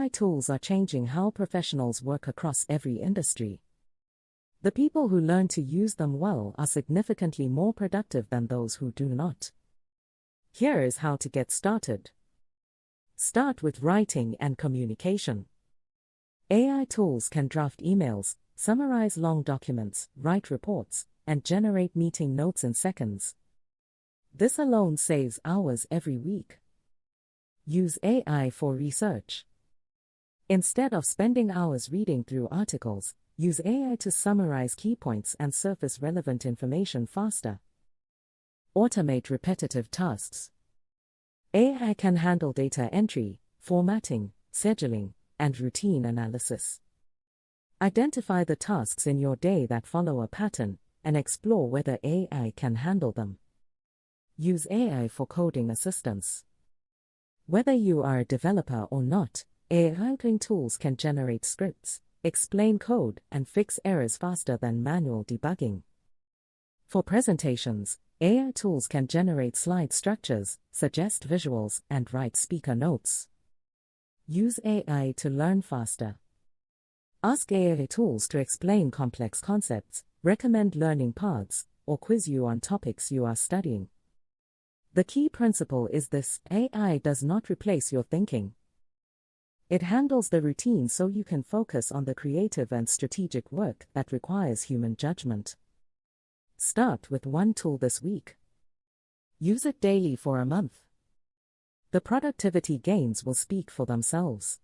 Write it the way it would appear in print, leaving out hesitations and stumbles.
tools are changing how professionals work across every industry. The people who learn to use them well are significantly more productive than those who do not. Here is how to get started. Start with writing and communication. AI tools can draft emails, summarize long documents, write reports, and generate meeting notes in seconds. This alone saves hours every week. Use AI for research. Instead of spending hours reading through articles, use AI to summarize key points and surface relevant information faster. Automate repetitive tasks. AI can handle data entry, formatting, scheduling, and routine analysis. Identify the tasks in your day that follow a pattern, and explore whether AI can handle them. Use AI for coding assistance. Whether you are a developer or not, AI tools can generate scripts, explain code, and fix errors faster than manual debugging. For presentations, AI tools can generate slide structures, suggest visuals, and write speaker notes. Use AI to learn faster. Ask AI tools to explain complex concepts, recommend learning paths, or quiz you on topics you are studying. The key principle is this: AI does not replace your thinking. It handles the routine so you can focus on the creative and strategic work that requires human judgment. Start with one tool this week. Use it daily for a month. The productivity gains will speak for themselves.